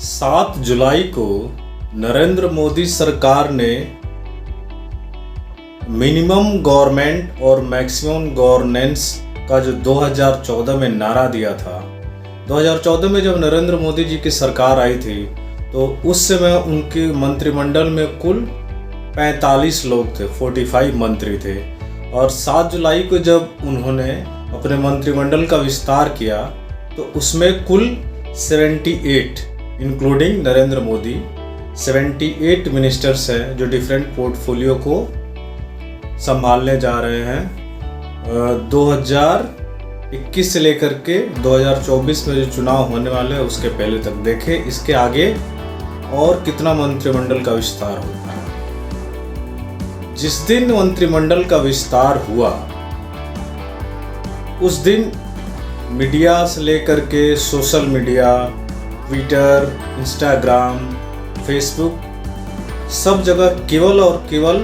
7 जुलाई को नरेंद्र मोदी सरकार ने मिनिमम गवर्नमेंट और मैक्सिमम गवर्नेंस का जो 2014 में नारा दिया था। 2014 में जब नरेंद्र मोदी जी की सरकार आई थी तो उस समय उनके मंत्रिमंडल में कुल 45 लोग थे, 45 मंत्री थे। और 7 जुलाई को जब उन्होंने अपने मंत्रिमंडल का विस्तार किया तो उसमें कुल 78 इंक्लूडिंग नरेंद्र मोदी 78 मिनिस्टर्स हैं जो डिफरेंट पोर्टफोलियो को संभालने जा रहे हैं। 2021 से लेकर के 2024 में जो चुनाव होने वाले हैं उसके पहले तक देखें इसके आगे और कितना मंत्रिमंडल का विस्तार होता है। जिस दिन मंत्रिमंडल का विस्तार हुआ उस दिन मीडिया से लेकर के social media, Twitter, Instagram, Facebook सब जगह केवल और केवल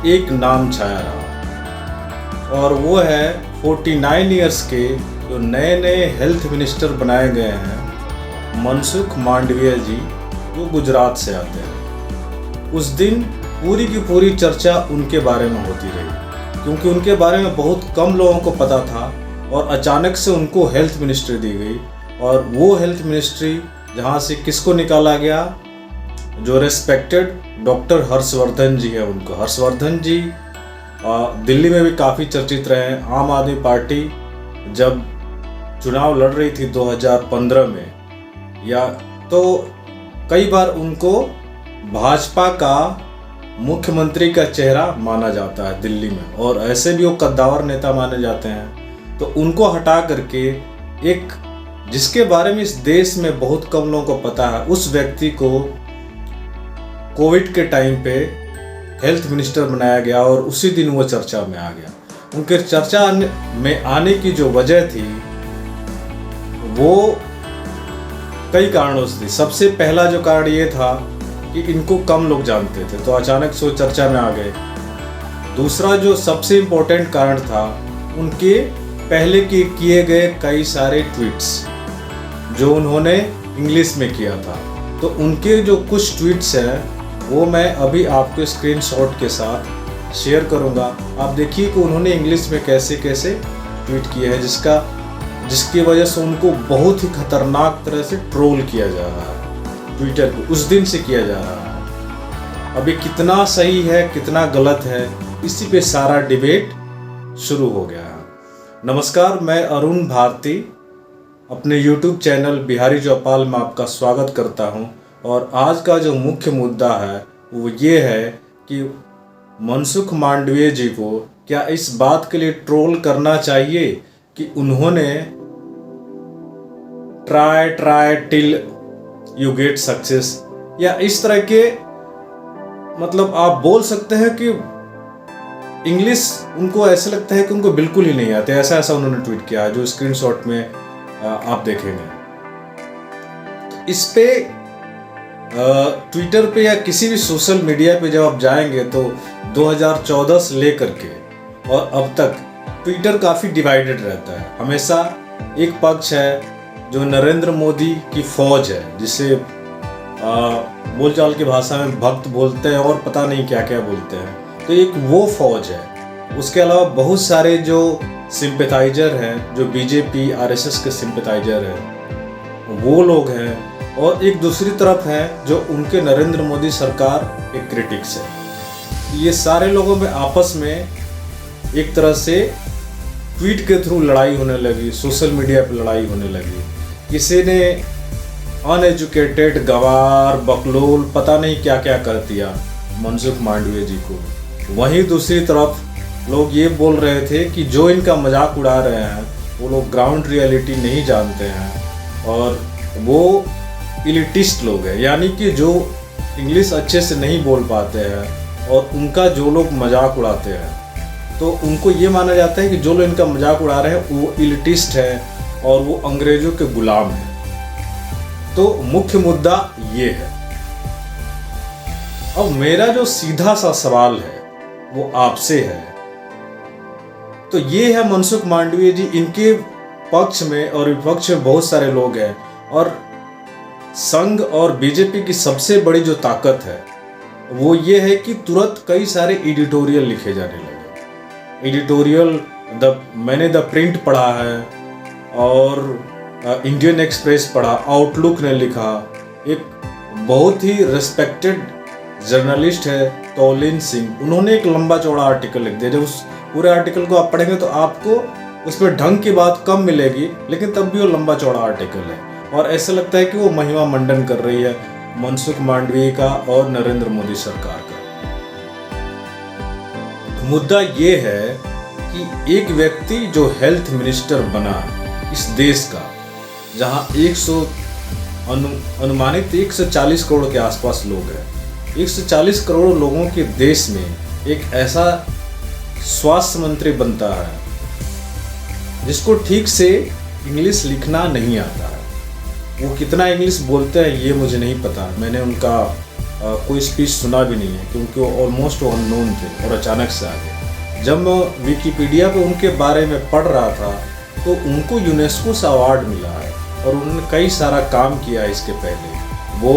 एक नाम छाया रहा और वो है 49 इयर्स के जो नए नए हेल्थ मिनिस्टर बनाए गए हैं, मनसुख मांडविया जी, जो गुजरात से आते हैं। उस दिन पूरी की पूरी चर्चा उनके बारे में होती रही क्योंकि उनके बारे में बहुत कम लोगों को पता था और अचानक से उनको हेल्थ मिनिस्ट्री दी गई। और वो हेल्थ मिनिस्ट्री जहाँ से किसको निकाला गया, जो रेस्पेक्टेड डॉक्टर हर्षवर्धन जी है उनको। हर्षवर्धन जी दिल्ली में भी काफ़ी चर्चित रहे हैं। आम आदमी पार्टी जब चुनाव लड़ रही थी 2015 में, या तो कई बार उनको भाजपा का मुख्यमंत्री का चेहरा माना जाता है दिल्ली में, और ऐसे भी वो कद्दावर नेता माने जाते हैं। तो उनको हटा करके एक जिसके बारे में इस देश में बहुत कम लोगों को पता है, उस व्यक्ति को कोविड के टाइम पे हेल्थ मिनिस्टर बनाया गया और उसी दिन वो चर्चा में आ गया। उनके चर्चा में आने की जो वजह थी वो कई कारणों से थी। सबसे पहला जो कारण ये था कि इनको कम लोग जानते थे तो अचानक से वो चर्चा में आ गए। दूसरा जो सबसे इम्पोर्टेंट कारण था, उनके पहले के किए गए कई सारे ट्वीट्स जो उन्होंने इंग्लिश में किया था। तो उनके जो कुछ ट्वीट्स हैं वो मैं अभी आपको स्क्रीनशॉट के साथ शेयर करूंगा। आप देखिए कि उन्होंने इंग्लिश में कैसे कैसे ट्वीट किए हैं, जिसकी वजह से उनको बहुत ही खतरनाक तरह से ट्रोल किया जा रहा है। ट्विटर पे उस दिन से किया जा रहा है। अभी कितना सही है कितना गलत है, इसी पे सारा डिबेट शुरू हो गया है। नमस्कार, मैं अरुण भारती अपने YouTube चैनल बिहारी चौपाल में आपका स्वागत करता हूं। और आज का जो मुख्य मुद्दा है वो ये है कि मनसुख मांडविया जी को क्या इस बात के लिए ट्रोल करना चाहिए कि उन्होंने try till you get success, या इस तरह के, मतलब आप बोल सकते हैं कि इंग्लिश उनको ऐसे लगता है कि उनको बिल्कुल ही नहीं आते। ऐसा उन्होंने ट्वीट किया है जो स्क्रीनशॉट में आप देखेंगे। तो इस पे ट्विटर पे या किसी भी सोशल मीडिया पे जब आप जाएंगे तो 2014 से लेकर के और अब तक ट्विटर काफ़ी डिवाइडेड रहता है। हमेशा एक पक्ष है जो नरेंद्र मोदी की फौज है, जिसे बोलचाल की भाषा में भक्त बोलते हैं और पता नहीं क्या क्या बोलते हैं। तो एक वो फौज है। उसके अलावा बहुत सारे जो सिंपैथाइजर हैं, जो बीजेपी आरएसएस के सिंपैथाइजर हैं, वो लोग हैं। और एक दूसरी तरफ है जो उनके नरेंद्र मोदी सरकार के क्रिटिक्स है। ये सारे लोगों में आपस में एक तरह से ट्वीट के थ्रू लड़ाई होने लगी, सोशल मीडिया पर लड़ाई होने लगी। किसी ने अनएजुकेटेड, गवार, बकलोल, पता नहीं क्या क्या कर दिया मनसुख मांडविया जी को। वहीं दूसरी तरफ लोग ये बोल रहे थे कि जो इनका मजाक उड़ा रहे हैं वो लोग ग्राउंड रियलिटी नहीं जानते हैं और वो इलिटिस्ट लोग हैं, यानी कि जो इंग्लिश अच्छे से नहीं बोल पाते हैं और उनका जो लोग मजाक उड़ाते हैं तो उनको ये माना जाता है कि जो लोग इनका मजाक उड़ा रहे हैं वो इलिटिस्ट है और वो अंग्रेजों के गुलाम हैं। तो मुख्य मुद्दा ये है। अब मेरा जो सीधा सा सवाल है वो आपसे है, तो ये है मनसुख मांडविया जी, इनके पक्ष में और विपक्ष में बहुत सारे लोग हैं और संघ और बीजेपी की सबसे बड़ी जो ताकत है वो ये है कि तुरंत कई सारे एडिटोरियल लिखे जाने लगे। एडिटोरियल मैंने द प्रिंट पढ़ा है और इंडियन एक्सप्रेस पढ़ा, आउटलुक ने लिखा, एक बहुत ही रिस्पेक्टेड जर्नलिस्ट है तौलीन सिंह, उन्होंने एक लंबा चौड़ा आर्टिकल लिख दिया। जब उस पूरे आर्टिकल को आप पढ़ेंगे तो आपको उसमें ढंग की बात कम मिलेगी, लेकिन तब भी वो लंबा चौड़ा आर्टिकल है और ऐसा लगता है कि वो महिमा मंडन कर रही है मनसुख मांडवीय का और नरेंद्र मोदी सरकार का। मुद्दा ये है कि एक व्यक्ति जो हेल्थ मिनिस्टर बना इस देश का, जहां अनुमानित 140 करोड़ के आसपास लोग हैं, 140 करोड़ लोगों के देश में एक ऐसा स्वास्थ्य मंत्री बनता है जिसको ठीक से इंग्लिश लिखना नहीं आता है। वो कितना इंग्लिश बोलते हैं ये मुझे नहीं पता, मैंने उनका कोई स्पीच सुना भी नहीं है क्योंकि वो ऑलमोस्ट अननोन थे और अचानक से आ गए। जब मैं विकिपीडिया पे उनके बारे में पढ़ रहा था तो उनको यूनेस्को से अवार्ड मिला है और उन्होंने कई सारा काम किया है। इसके पहले वो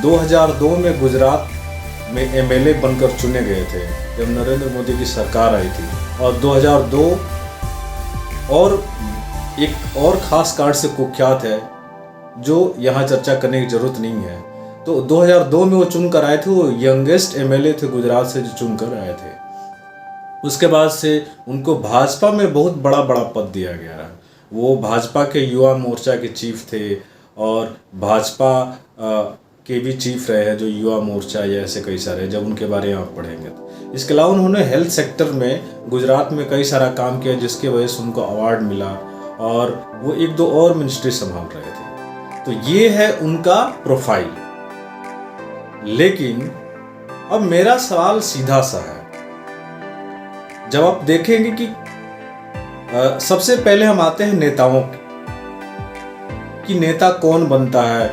2002 में गुजरात में एमएलए बनकर चुने गए थे जब नरेंद्र मोदी की सरकार आई थी, और 2002 और एक और खास कार्ड से कुख्यात है जो यहाँ चर्चा करने की जरूरत नहीं है। तो 2002 में वो चुन कर आए थे, वो यंगेस्ट एमएलए थे गुजरात से जो चुन कर आए थे। उसके बाद से उनको भाजपा में बहुत बड़ा पद दिया गया है। वो भाजपा के युवा मोर्चा के चीफ थे और भाजपा के भी चीफ रहे हैं जो युवा मोर्चा या ऐसे कई सारे, जब उनके बारे में आप पढ़ेंगे तो। इसके अलावा उन्होंने हेल्थ सेक्टर में गुजरात में कई सारा काम किया जिसकी वजह से उनको अवार्ड मिला और वो 1-2 और मिनिस्ट्री संभाल रहे थे। तो ये है उनका प्रोफाइल। लेकिन अब मेरा सवाल सीधा सा है, जब आप देखेंगे कि सबसे पहले हम आते हैं नेताओं कि नेता कौन बनता है,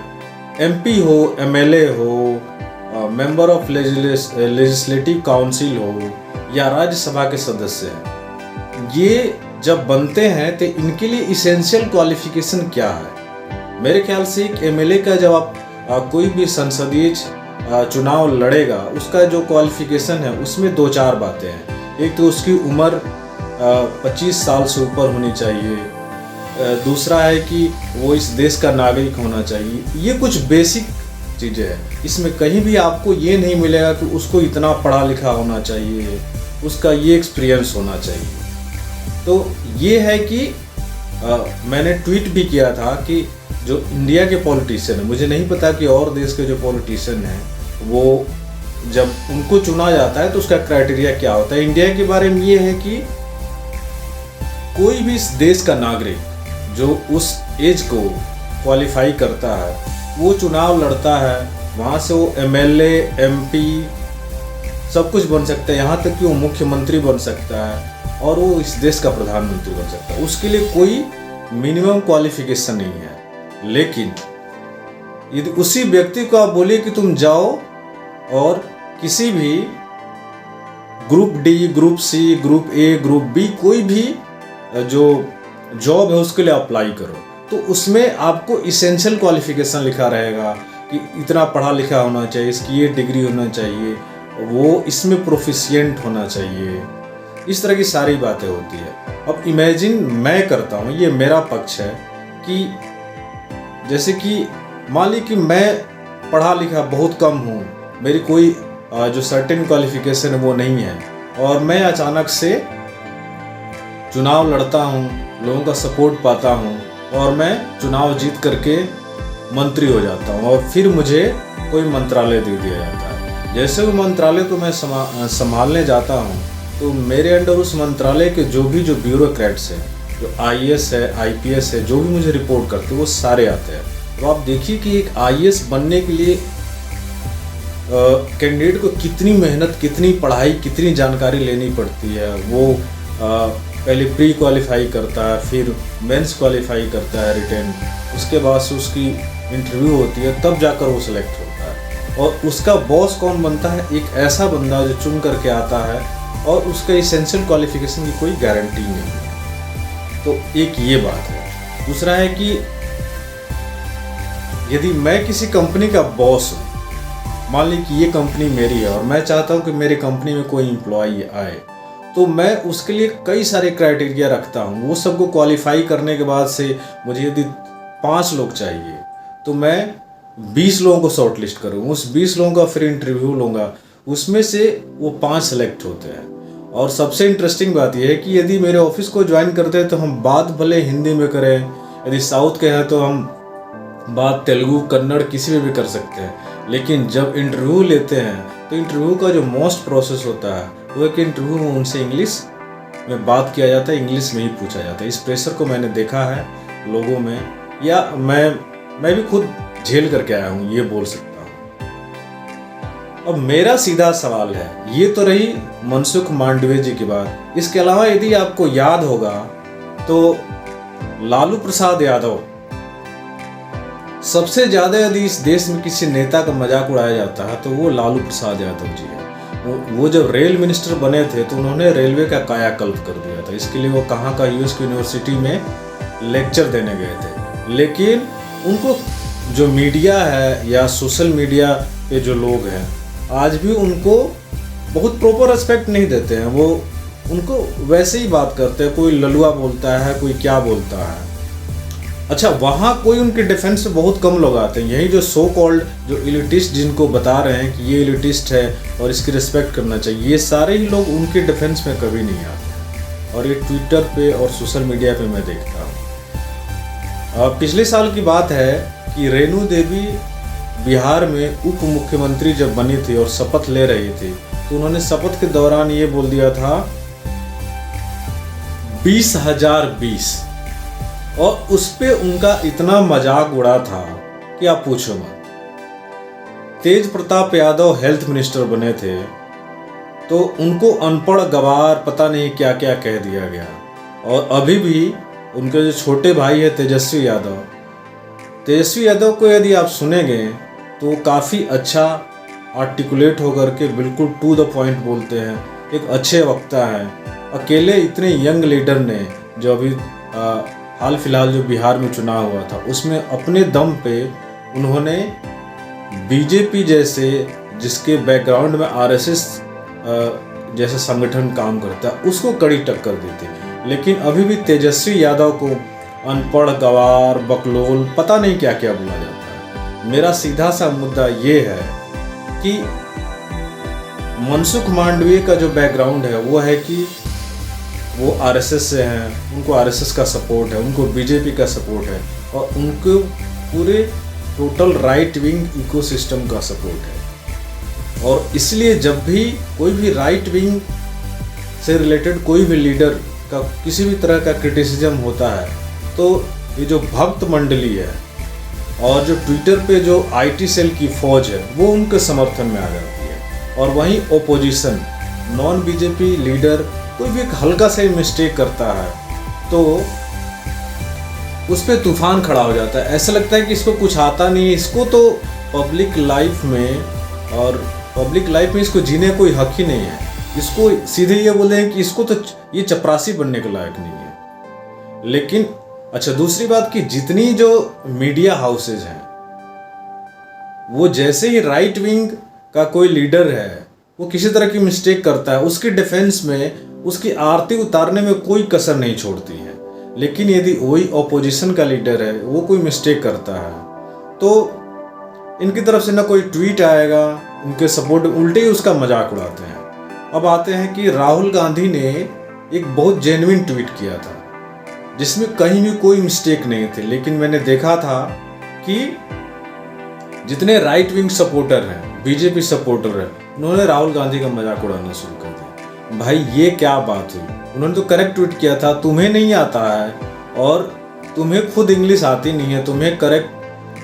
एमपी हो, एमएलए हो, मेंबर ऑफ लेजिस्लेटिव काउंसिल हो या राज्यसभा के सदस्य हैं, ये जब बनते हैं तो इनके लिए इसेंशियल क्वालिफिकेशन क्या है? मेरे ख्याल से एक एमएलए का जब आप कोई भी संसदीय चुनाव लड़ेगा उसका जो क्वालिफिकेशन है उसमें 2-4 बातें हैं। एक तो उसकी उम्र 25 साल से ऊपर होनी चाहिए, दूसरा है कि वो इस देश का नागरिक होना चाहिए। ये कुछ बेसिक चीज़ें हैं, इसमें कहीं भी आपको ये नहीं मिलेगा कि उसको इतना पढ़ा लिखा होना चाहिए, उसका ये एक्सपीरियंस होना चाहिए। तो ये है कि मैंने ट्वीट भी किया था कि जो इंडिया के पॉलिटिशियन है, मुझे नहीं पता कि और देश के जो पॉलिटिशियन हैं वो जब उनको चुना जाता है तो उसका क्राइटेरिया क्या होता है। इंडिया के बारे में ये है कि कोई भी इस देश का नागरिक जो उस एज को क्वालिफाई करता है वो चुनाव लड़ता है, वहाँ से वो एमएलए, एमपी सब कुछ बन सकता है, यहाँ तक कि वो मुख्यमंत्री बन सकता है और वो इस देश का प्रधानमंत्री बन सकता है। उसके लिए कोई मिनिमम क्वालिफिकेशन नहीं है। लेकिन यदि उसी व्यक्ति को आप बोलिए कि तुम जाओ और किसी भी group D, group C, group A, group B कोई भी जो जॉब है उसके लिए अप्लाई करो, तो उसमें आपको इसेंशियल क्वालिफिकेशन लिखा रहेगा कि इतना पढ़ा लिखा होना चाहिए, इसकी ये डिग्री होना चाहिए, वो इसमें प्रोफिशिएंट होना चाहिए, इस तरह की सारी बातें होती है। अब इमेजिन मैं करता हूँ, ये मेरा पक्ष है कि जैसे कि मान ली कि मैं पढ़ा लिखा बहुत कम हूँ, मेरी कोई जो सर्टेन क्वालिफिकेशन है वो नहीं है और मैं अचानक से चुनाव लड़ता हूँ, लोगों का सपोर्ट पाता हूँ और मैं चुनाव जीत करके मंत्री हो जाता हूँ और फिर मुझे कोई मंत्रालय दे दिया जाता है। जैसे वो मंत्रालय को मैं संभालने जाता हूँ तो मेरे अंडर उस मंत्रालय के जो ब्यूरोक्रेट्स हैं, जो आईएएस है, आईपीएस है, जो भी मुझे रिपोर्ट करते हैं वो सारे आते हैं। तो आप देखिए कि एक आईएएस बनने के लिए कैंडिडेट को कितनी मेहनत, कितनी पढ़ाई, कितनी जानकारी लेनी पड़ती है। वो पहले प्री क्वालिफाई करता है, फिर मेंस क्वालिफाई करता है रिटन, उसके बाद से उसकी इंटरव्यू होती है, तब जाकर वो सिलेक्ट होता है। और उसका बॉस कौन बनता है? एक ऐसा बंदा जो चुन करके आता है और उसका इसेंशियल क्वालिफिकेशन की कोई गारंटी नहीं है। तो एक ये बात है। दूसरा है कि यदि मैं किसी कंपनी का बॉस हूँ, मान ली कि ये कंपनी मेरी है और मैं चाहता हूँ कि मेरी कंपनी में कोई एम्प्लॉई आए, तो मैं उसके लिए कई सारे क्राइटेरिया रखता हूँ। वो सबको क्वालिफाई करने के बाद से मुझे यदि 5 लोग चाहिए तो मैं 20 लोगों को शॉर्ट लिस्ट करूँगा, उस 20 लोगों का फिर इंटरव्यू लूँगा, उसमें से वो 5 सेलेक्ट होते हैं। और सबसे इंटरेस्टिंग बात यह है कि यदि मेरे ऑफिस को ज्वाइन करते हैं तो हम बात भले हिंदी में करें, यदि साउथ के हैं तो हम बात तेलुगु कन्नड़ किसी में भी कर सकते हैं, लेकिन जब इंटरव्यू लेते हैं तो इंटरव्यू का जो मोस्ट प्रोसेस होता है वो है कि इंटरव्यू में उनसे इंग्लिश में बात किया जाता है, इंग्लिश में ही पूछा जाता है। इस प्रेशर को मैंने देखा है लोगों में, या मैं भी खुद झेल करके आया हूँ, ये बोल सकता हूँ। अब मेरा सीधा सवाल है, ये तो रही मनसुख मांडविया जी की बात। इसके अलावा यदि आपको याद होगा तो लालू प्रसाद यादव, सबसे ज़्यादा यदि इस देश में किसी नेता का मजाक उड़ाया जाता है तो वो लालू प्रसाद यादव जी है। वो जब रेल मिनिस्टर बने थे तो उन्होंने रेलवे का कायाकल्प कर दिया था। इसके लिए वो कहाँ का यूएस यूनिवर्सिटी में लेक्चर देने गए थे, लेकिन उनको जो मीडिया है या सोशल मीडिया पे जो लोग हैं आज भी उनको बहुत प्रॉपर रिस्पेक्ट नहीं देते हैं। वो उनको वैसे ही बात करते हैं, कोई ललुआ बोलता है, कोई क्या बोलता है। अच्छा, वहाँ कोई उनके डिफेंस में बहुत कम लोग आते हैं। यही जो सो कॉल्ड जो इलिटिस्ट जिनको बता रहे हैं कि ये इलिटिस्ट है और इसकी रिस्पेक्ट करना चाहिए, ये सारे ही लोग उनके डिफेंस में कभी नहीं आते। और ये ट्विटर पे और सोशल मीडिया पे मैं देखता हूँ। पिछले साल की बात है कि रेणु देवी बिहार में उप मुख्यमंत्री जब बनी थी और शपथ ले रही थी तो उन्होंने शपथ के दौरान ये बोल दिया था 20,020, और उस पे उनका इतना मजाक उड़ा था कि आप पूछो मत। तेज प्रताप यादव हेल्थ मिनिस्टर बने थे तो उनको अनपढ़ गवार पता नहीं क्या क्या कह दिया गया। और अभी भी उनके जो छोटे भाई है तेजस्वी यादव को यदि आप सुनेंगे तो काफ़ी अच्छा आर्टिकुलेट होकर के बिल्कुल टू द पॉइंट बोलते हैं, एक अच्छे वक्ता हैं। अकेले इतने यंग लीडर ने जो अभी हाल फिलहाल जो बिहार में चुनाव हुआ था उसमें अपने दम पे उन्होंने बीजेपी जैसे, जिसके बैकग्राउंड में आरएसएस जैसा संगठन काम करता है, उसको कड़ी टक्कर दी थी। लेकिन अभी भी तेजस्वी यादव को अनपढ़ गवार बकलोल पता नहीं क्या क्या बोला जाता है। मेरा सीधा सा मुद्दा ये है कि मनसुख मांडविया का जो बैकग्राउंड है वो है कि वो आरएसएस से हैं, उनको आरएसएस का सपोर्ट है, उनको बीजेपी का सपोर्ट है और उनको पूरे टोटल राइट विंग इकोसिस्टम का सपोर्ट है। और इसलिए जब भी कोई भी राइट विंग से रिलेटेड कोई भी लीडर का किसी भी तरह का क्रिटिसिज्म होता है तो ये जो भक्त मंडली है और जो ट्विटर पे जो आईटी सेल की फौज है वो उनके समर्थन में आ जाती है। और वहीं ओपोजिशन, नॉन बीजेपी लीडर कोई भी एक हल्का सा मिस्टेक करता है तो उस पर तूफान खड़ा हो जाता है। ऐसा लगता है कि इसको कुछ आता नहीं, इसको तो पब्लिक लाइफ में इसको जीने कोई हक ही नहीं है। इसको सीधे ये बोले हैं कि इसको तो ये चपरासी बनने के लायक नहीं है। लेकिन अच्छा, दूसरी बात कि जितनी जो मीडिया हाउसेज हैं वो जैसे ही राइट विंग का कोई लीडर है वो किसी तरह की मिस्टेक करता है, उसके डिफेंस में उसकी आरती उतारने में कोई कसर नहीं छोड़ती है। लेकिन यदि वही ऑपोजिशन का लीडर है वो कोई मिस्टेक करता है तो इनकी तरफ से ना कोई ट्वीट आएगा, उनके सपोर्ट उल्टे ही उसका मजाक उड़ाते हैं। अब आते हैं कि राहुल गांधी ने एक बहुत जेन्युइन ट्वीट किया था जिसमें कहीं भी कोई मिस्टेक नहीं थी, लेकिन मैंने देखा था कि जितने राइट विंग सपोर्टर हैं, बीजेपी सपोर्टर हैं, उन्होंने राहुल गांधी का मजाक उड़ाना शुरू कर दिया। भाई ये क्या बात हुई? उन्होंने तो करेक्ट ट्वीट किया था, तुम्हें नहीं आता है और तुम्हें खुद इंग्लिश आती नहीं है, तुम्हें करेक्ट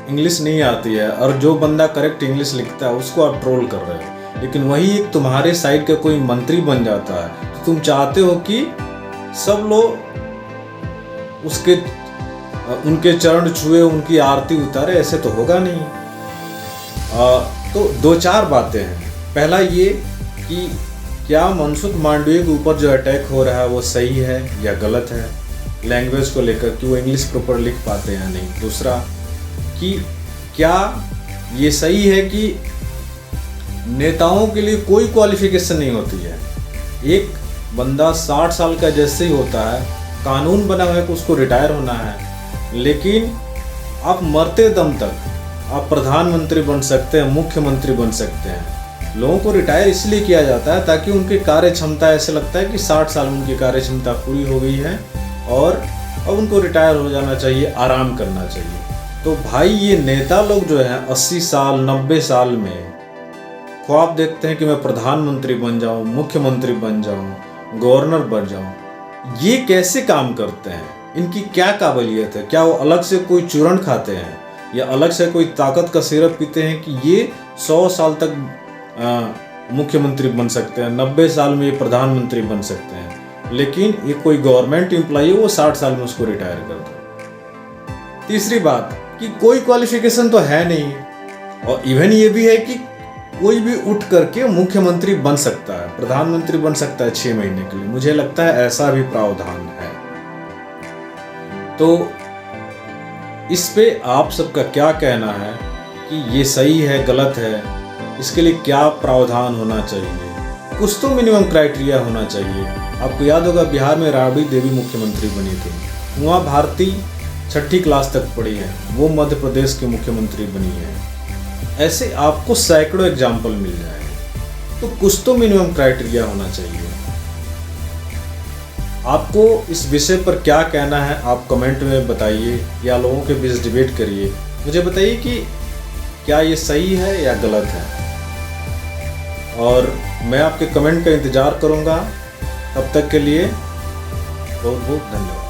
इंग्लिश नहीं आती है, और जो बंदा करेक्ट इंग्लिश लिखता है उसको आप ट्रोल कर रहे हो। लेकिन वही एक तुम्हारे साइड का कोई मंत्री बन जाता है तो तुम चाहते हो कि सब लोग उनके चरण छुए, उनकी आरती उतारे। ऐसे तो होगा नहीं। तो 2-4 बातें हैं। पहला ये कि क्या मनसुख मांडविया के ऊपर जो अटैक हो रहा है वो सही है या गलत है, लैंग्वेज को लेकर कि वो इंग्लिश प्रॉपर लिख पाते हैं या नहीं। दूसरा कि क्या ये सही है कि नेताओं के लिए कोई क्वालिफिकेशन नहीं होती है? एक बंदा 60 साल का जैसे ही होता है, कानून बना हुआ है कि उसको रिटायर होना है, लेकिन आप मरते दम तक आप प्रधानमंत्री बन सकते हैं, मुख्यमंत्री बन सकते हैं। लोगों को रिटायर इसलिए किया जाता है ताकि उनकी कार्य क्षमता, ऐसे लगता है कि 60 साल में उनकी कार्य क्षमता पूरी हो गई है और अब उनको रिटायर हो जाना चाहिए, आराम करना चाहिए। तो भाई ये नेता लोग जो हैं 80 साल 90 साल में ख्वाब देखते हैं कि मैं प्रधानमंत्री बन जाऊं, मुख्यमंत्री बन जाऊं, गवर्नर बन जाऊं। ये कैसे काम करते हैं? इनकी क्या काबिलियत है? क्या वो अलग से कोई चूर्ण खाते हैं या अलग से कोई ताकत का सिरप पीते हैं कि ये 100 साल तक मुख्यमंत्री बन सकते हैं, 90 साल में ये प्रधानमंत्री बन सकते हैं, लेकिन ये कोई गवर्नमेंट एम्प्लॉई है, वो 60 साल में उसको रिटायर कर दो। तीसरी बात कि कोई क्वालिफिकेशन तो है नहीं, और इवन ये भी है कि कोई भी उठ करके मुख्यमंत्री बन सकता है, प्रधानमंत्री बन सकता है 6 महीने के लिए। मुझे लगता है ऐसा भी प्रावधान है। तो इस पे आप सबका क्या कहना है कि ये सही है, गलत है? इसके लिए क्या प्रावधान होना चाहिए? कुछ तो मिनिमम क्राइटेरिया होना चाहिए। आपको याद होगा बिहार में राबड़ी देवी मुख्यमंत्री बनी थी, उमा भारती 6ठी क्लास तक पढ़ी है, वो मध्य प्रदेश की मुख्यमंत्री बनी है। ऐसे आपको सैकड़ों एग्जाम्पल मिल जाएंगे। तो कुछ तो मिनिमम क्राइटेरिया होना चाहिए। आपको इस विषय पर क्या कहना है आप कमेंट में बताइए, या लोगों के बीच डिबेट करिए। मुझे बताइए कि क्या ये सही है या गलत है, और मैं आपके कमेंट का इंतज़ार करूँगा। तब तक के लिए बहुत बहुत धन्यवाद।